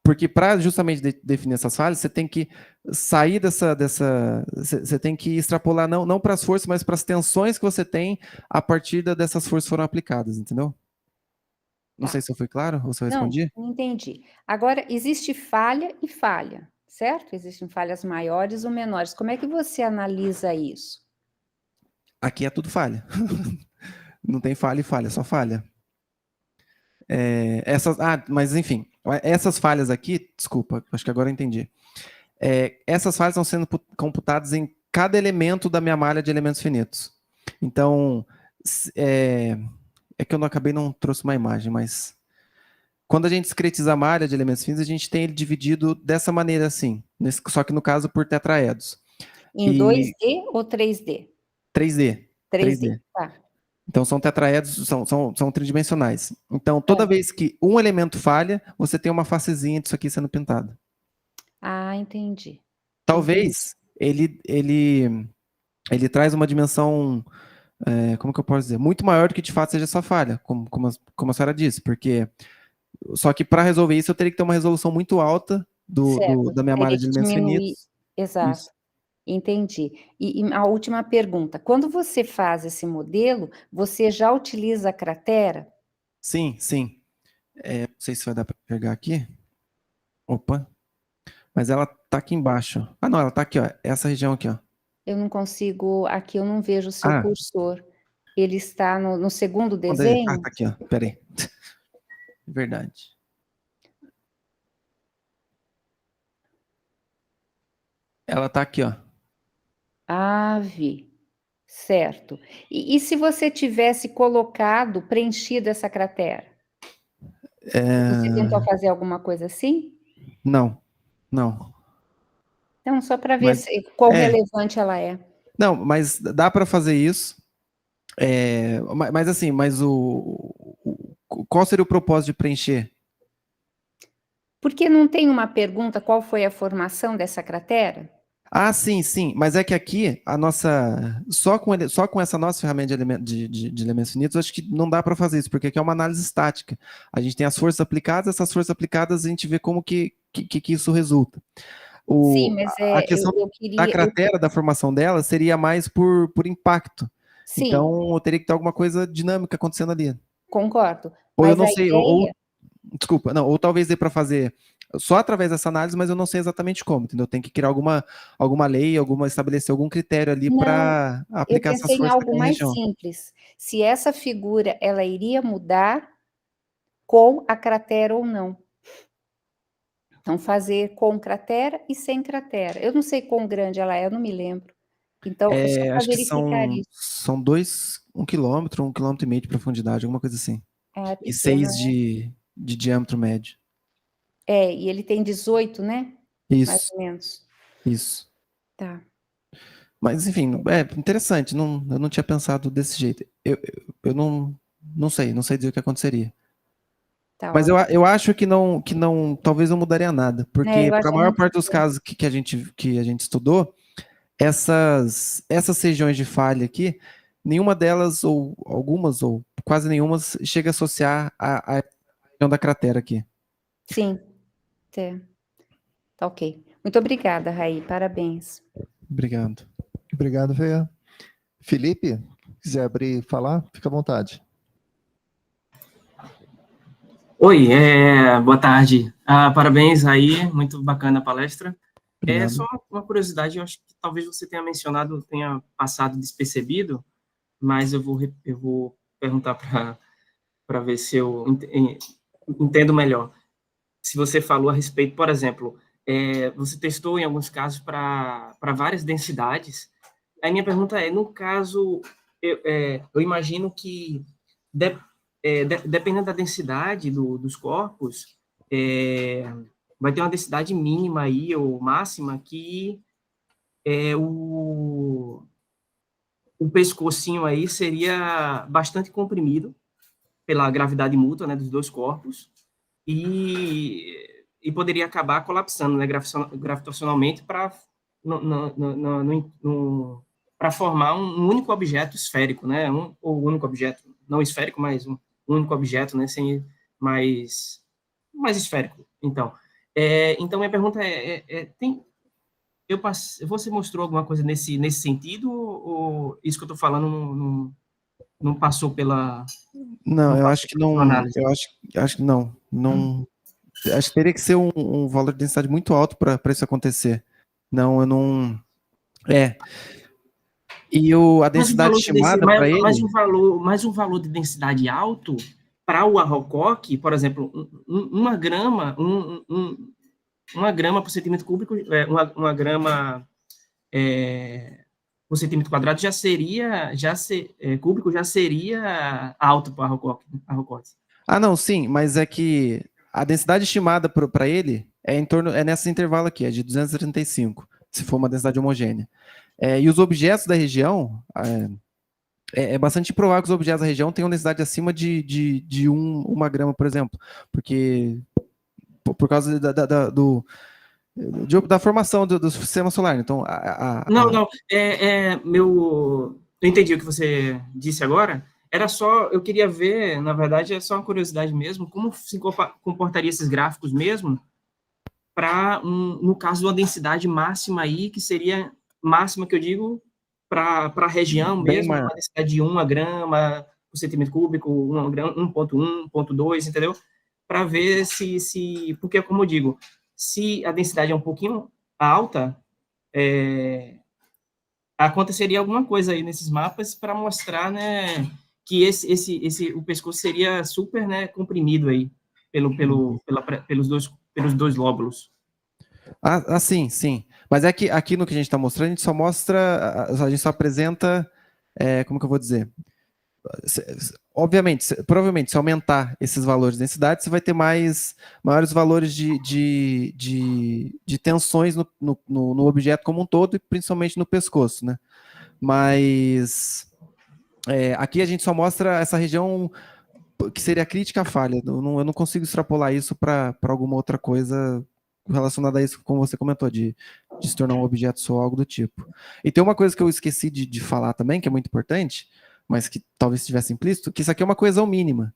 [SPEAKER 2] porque para justamente definir essas falhas, você tem que sair você tem que extrapolar não para as forças, mas para as tensões que você tem a partir dessas forças foram aplicadas, entendeu? Não sei se eu fui claro ou se eu respondi.
[SPEAKER 4] Não entendi. Agora, existe falha e falha, certo? Existem falhas maiores ou menores. Como é que você analisa isso?
[SPEAKER 2] Aqui é tudo falha. Não tem falha e falha, só falha. Mas enfim, essas falhas aqui, desculpa, acho que agora eu entendi. Essas falhas estão sendo computadas em cada elemento da minha malha de elementos finitos. Então, que eu não trouxe uma imagem, mas quando a gente discretiza a malha de elementos finitos, a gente tem ele dividido dessa maneira assim, só que no caso por tetraedros.
[SPEAKER 4] Em 2D ou 3D?
[SPEAKER 2] 3D.
[SPEAKER 4] 3D, tá.
[SPEAKER 2] Então, são tetraedros, são tridimensionais. Então, toda vez que um elemento falha, você tem uma facezinha disso aqui sendo pintada.
[SPEAKER 4] Ah, entendi.
[SPEAKER 2] Talvez ele traz uma dimensão, como que eu posso dizer, muito maior do que de fato seja essa falha, como a senhora disse, porque só que para resolver isso eu teria que ter uma resolução muito alta da minha malha de elementos finitos.
[SPEAKER 4] Exato. Isso. Entendi. E a última pergunta, quando você faz esse modelo, você já utiliza a cratera?
[SPEAKER 2] Sim, sim. Não sei se vai dar para pegar aqui. Opa. Mas ela tá aqui embaixo. Ah, não, ela tá aqui, ó. Essa região aqui, ó.
[SPEAKER 4] Eu não consigo, aqui eu não vejo o seu cursor. Ele está no segundo desenho?
[SPEAKER 2] Tá aqui, ó. Pera aí. Verdade. Ela tá aqui, ó.
[SPEAKER 4] Vi. Certo. E se você tivesse preenchido essa cratera? Você tentou fazer alguma coisa assim?
[SPEAKER 2] Não.
[SPEAKER 4] Então, só para ver quão relevante ela é.
[SPEAKER 2] Não, mas dá para fazer isso. Mas qual seria o propósito de preencher?
[SPEAKER 4] Porque não tem uma pergunta qual foi a formação dessa cratera?
[SPEAKER 2] Sim. Mas é que aqui, só com essa nossa ferramenta de elementos finitos, acho que não dá para fazer isso, porque aqui é uma análise estática. A gente tem as forças aplicadas, essas forças aplicadas a gente vê como que isso resulta.
[SPEAKER 4] Sim, mas
[SPEAKER 2] a questão da cratera, da formação dela, seria mais por impacto. Sim. Então, eu teria que ter alguma coisa dinâmica acontecendo ali.
[SPEAKER 4] Concordo.
[SPEAKER 2] Ou eu não sei, desculpa, não, ou talvez dê para fazer só através dessa análise, mas eu não sei exatamente como, entendeu? Eu tenho que criar alguma lei, estabelecer algum critério ali para
[SPEAKER 4] Eu
[SPEAKER 2] aplicar essas
[SPEAKER 4] pensei em
[SPEAKER 2] forças
[SPEAKER 4] algo
[SPEAKER 2] naquela
[SPEAKER 4] mais
[SPEAKER 2] região.
[SPEAKER 4] simples. Se essa figura, ela iria mudar com a cratera ou não. Então, fazer com cratera e sem cratera. Eu não sei quão grande ela é, eu não me lembro. Então, é só para
[SPEAKER 2] Acho que
[SPEAKER 4] verificar isso.
[SPEAKER 2] são 1 quilômetro, 1,5 quilômetro de profundidade, alguma coisa assim.
[SPEAKER 4] É
[SPEAKER 2] E
[SPEAKER 4] pequeno,
[SPEAKER 2] 6
[SPEAKER 4] né?
[SPEAKER 2] de diâmetro médio.
[SPEAKER 4] E ele tem 18, né? Mais
[SPEAKER 2] Isso,
[SPEAKER 4] ou menos.
[SPEAKER 2] isso.
[SPEAKER 4] Tá.
[SPEAKER 2] Mas, enfim, é interessante, eu não tinha pensado desse jeito. Eu não sei dizer o que aconteceria.
[SPEAKER 4] Tá
[SPEAKER 2] Mas
[SPEAKER 4] ótimo.
[SPEAKER 2] eu acho que não, talvez não mudaria nada, porque
[SPEAKER 4] Eu
[SPEAKER 2] para
[SPEAKER 4] acho
[SPEAKER 2] a
[SPEAKER 4] que
[SPEAKER 2] maior
[SPEAKER 4] não.
[SPEAKER 2] parte dos casos que a gente estudou, essas regiões de falha aqui, nenhuma delas, ou algumas, ou quase nenhuma, chega a associar a região da cratera aqui.
[SPEAKER 4] Sim. Tá ok. Muito obrigada, Raí. Parabéns.
[SPEAKER 2] Obrigado.
[SPEAKER 1] Obrigado, Veia. Felipe, quiser abrir e falar, fica à vontade.
[SPEAKER 5] Oi, boa tarde. Parabéns aí, muito bacana a palestra.
[SPEAKER 2] Obrigado.
[SPEAKER 5] Só uma curiosidade, eu acho que talvez você tenha mencionado, tenha passado despercebido, mas eu vou perguntar para ver se eu entendo melhor. Se você falou a respeito, por exemplo, você testou em alguns casos para várias densidades. Aí minha pergunta é, no caso, eu imagino que dependendo da densidade dos corpos, vai ter uma densidade mínima aí, ou máxima, que o pescocinho aí seria bastante comprimido pela gravidade mútua, né, dos dois corpos, e poderia acabar colapsando, né, gravitacionalmente para formar um único objeto esférico, né, ou único objeto, não esférico, mas um único objeto, né, sem mais esférico. Então, minha pergunta você mostrou alguma coisa nesse sentido, ou isso que eu estou falando não passou pela...
[SPEAKER 2] Não, eu acho que não.
[SPEAKER 5] análise?
[SPEAKER 2] Acho que não. Acho que teria que ser um valor de densidade muito alto para isso acontecer. Não, eu não. E a densidade estimada para ele.
[SPEAKER 5] Mas um valor de densidade alto para o arrocoque, por exemplo, uma grama, uma grama por centímetro cúbico, uma grama por centímetro quadrado cúbico já seria alto para arrocoque.
[SPEAKER 2] Não, sim, mas é que a densidade estimada para ele é nesse intervalo aqui, é de 235, se for uma densidade homogênea. E os objetos da região, é bastante provável que os objetos da região tenham densidade acima de 1 grama, por exemplo, porque por causa da formação do sistema solar. Então,
[SPEAKER 5] Não, eu entendi o que você disse agora. Eu queria ver, na verdade, é só uma curiosidade mesmo, como se comportaria esses gráficos mesmo no caso de uma densidade máxima aí, que seria máxima, que eu digo, para a região mesmo, uma densidade de 1 grama por centímetro cúbico, 1,1, 1,2, entendeu? Para ver porque, como eu digo, se a densidade é um pouquinho alta, aconteceria alguma coisa aí nesses mapas para mostrar, né, que o pescoço seria super, né, comprimido aí pelos dois lóbulos.
[SPEAKER 2] Sim, sim. Mas é que aqui no que a gente está mostrando, a gente só mostra, a gente só apresenta, como que eu vou dizer? Obviamente, provavelmente, se aumentar esses valores de densidade, você vai ter maiores valores de tensões no objeto como um todo, e principalmente no pescoço, né? Mas aqui a gente só mostra essa região que seria crítica à falha. Eu não consigo extrapolar isso para alguma outra coisa relacionada a isso, como você comentou, de se tornar um objeto só, algo do tipo. E tem uma coisa que eu esqueci de falar também, que é muito importante, mas que talvez estivesse implícito, que isso aqui é uma coesão mínima.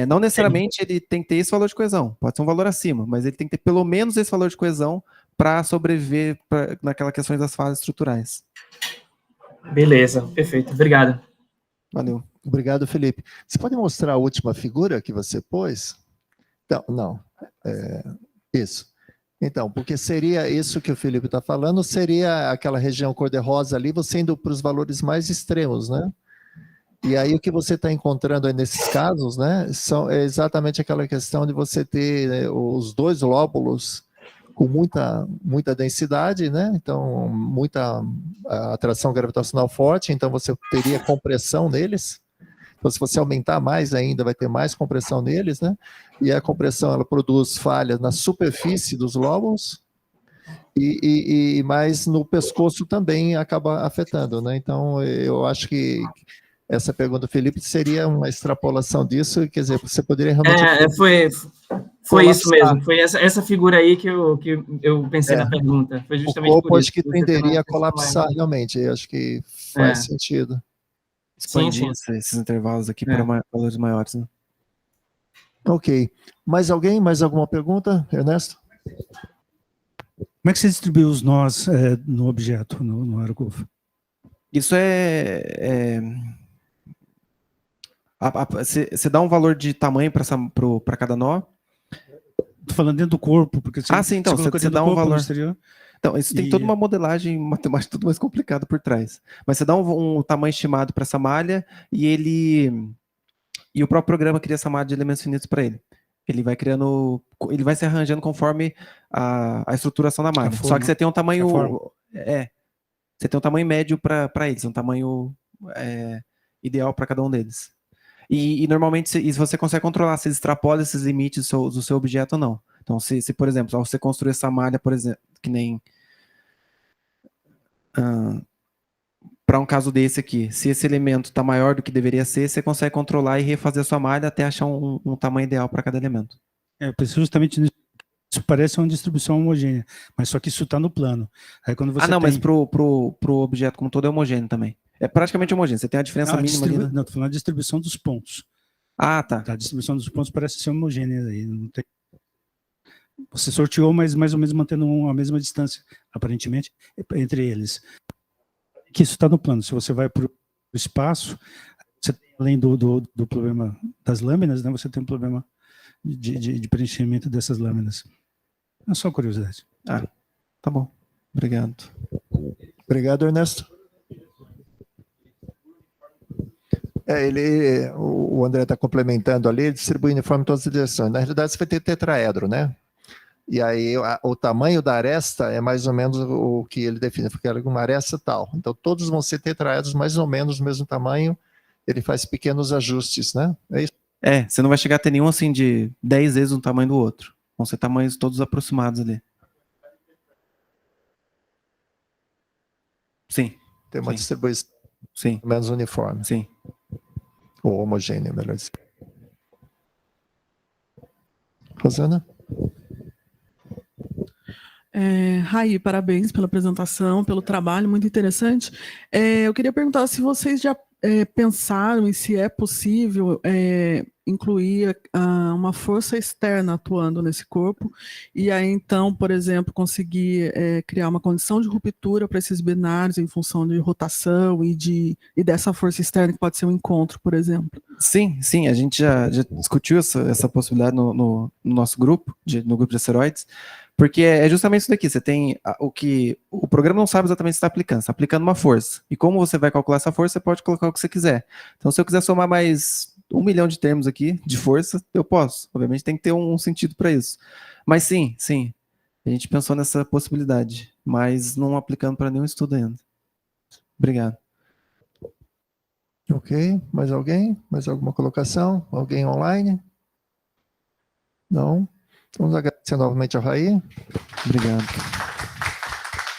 [SPEAKER 2] Não necessariamente ele tem que ter esse valor de coesão, pode ser um valor acima, mas ele tem que ter pelo menos esse valor de coesão para sobreviver naquela questão das falhas estruturais.
[SPEAKER 5] Beleza, perfeito, obrigado.
[SPEAKER 2] Valeu.
[SPEAKER 1] Obrigado, Felipe. Você pode mostrar a última figura que você pôs? Não. Isso. Então, porque seria isso que o Felipe está falando, seria aquela região cor-de-rosa ali, você indo para os valores mais extremos, né? E aí o que você está encontrando aí nesses casos, né, é exatamente aquela questão de você ter, né, os dois lóbulos com muita densidade, né? Então, muita atração gravitacional forte, então você teria compressão neles. Então, se você aumentar mais ainda, vai ter mais compressão neles, né? E a compressão, ela produz falhas na superfície dos lóbulos e mais no pescoço também acaba afetando, né? Então, eu acho que essa pergunta do Felipe seria uma extrapolação disso, quer dizer, você poderia realmente...
[SPEAKER 5] Foi isso mesmo, foi essa figura aí que eu pensei na pergunta. Foi justamente
[SPEAKER 1] o corpo
[SPEAKER 5] por isso.
[SPEAKER 1] Acho que tenderia a colapsar, realmente, eu acho que faz sentido.
[SPEAKER 2] Expandir esses intervalos aqui para valores maiores, né?
[SPEAKER 1] Ok. Mais alguém? Mais alguma pergunta, Ernesto?
[SPEAKER 3] Como é que você distribui os nós no objeto, no AeroGov?
[SPEAKER 2] Isso você dá um valor de tamanho para cada nó?
[SPEAKER 3] Estou falando dentro do corpo, porque
[SPEAKER 2] sim, então, você dá um valor. Então, isso tem toda uma modelagem matemática tudo mais complicada por trás. Mas você dá um tamanho estimado para essa malha e o próprio programa cria essa malha de elementos finitos para ele. Ele vai se arranjando conforme a estruturação da malha. Só que você tem um tamanho... Você tem um tamanho médio para eles, um tamanho ideal para cada um deles. E normalmente se você consegue controlar se extrapola esses limites do seu objeto ou não. Então, se por exemplo, ao você construir essa malha, por exemplo, que nem para um caso desse aqui, se esse elemento está maior do que deveria ser, você consegue controlar e refazer a sua malha até achar um tamanho ideal para cada elemento.
[SPEAKER 3] Eu preciso justamente nisso. Isso parece uma distribuição homogênea, mas só que isso está no plano. Aí quando você
[SPEAKER 2] mas pro objeto como todo é homogêneo também. É praticamente homogêneo, você tem a diferença mínima ali, né?
[SPEAKER 3] Não, estou falando da distribuição dos pontos.
[SPEAKER 2] Tá.
[SPEAKER 3] A distribuição dos pontos parece ser homogênea aí. Não tem... Você sorteou, mas mais ou menos mantendo a mesma distância, aparentemente, entre eles. Que isso está no plano. Se você vai para o espaço, você tem, além do problema das lâminas, né, você tem um problema de preenchimento dessas lâminas. É só curiosidade.
[SPEAKER 2] Tá bom. Obrigado.
[SPEAKER 1] Obrigado, Ernesto. O André está complementando ali, ele distribui uniforme em todas as direções. Na realidade, você vai ter tetraedro, né? E aí o tamanho da aresta é mais ou menos o que ele define, porque é uma aresta tal. Então todos vão ser tetraedros mais ou menos do mesmo tamanho, ele faz pequenos ajustes, né? É isso?
[SPEAKER 2] Você não vai chegar a ter nenhum assim de 10 vezes o tamanho do outro. Vão ser tamanhos todos aproximados ali. Sim.
[SPEAKER 1] Tem uma distribuição menos uniforme.
[SPEAKER 2] Sim.
[SPEAKER 1] Ou homogênea, melhor dizer. Rosana?
[SPEAKER 6] Raí, parabéns pela apresentação, pelo trabalho, muito interessante. Eu queria perguntar se vocês já pensaram e se é possível incluir uma força externa atuando nesse corpo, e aí então, por exemplo, conseguir criar uma condição de ruptura para esses binários em função de rotação e dessa força externa que pode ser um encontro, por exemplo.
[SPEAKER 2] Sim, a gente já discutiu essa possibilidade no nosso grupo, no grupo de asteroides, porque é justamente isso daqui, você tem o programa não sabe exatamente se está aplicando uma força, e como você vai calcular essa força, você pode colocar o que você quiser. Então, se eu quiser somar mais 1 milhão de termos aqui, de força, eu posso, obviamente tem que ter um sentido para isso. Mas sim, a gente pensou nessa possibilidade, mas não aplicando para nenhum estudo ainda. Obrigado.
[SPEAKER 1] Ok, mais alguém? Mais alguma colocação? Alguém online? Não? Vamos agradecer novamente ao Raí.
[SPEAKER 2] Obrigado.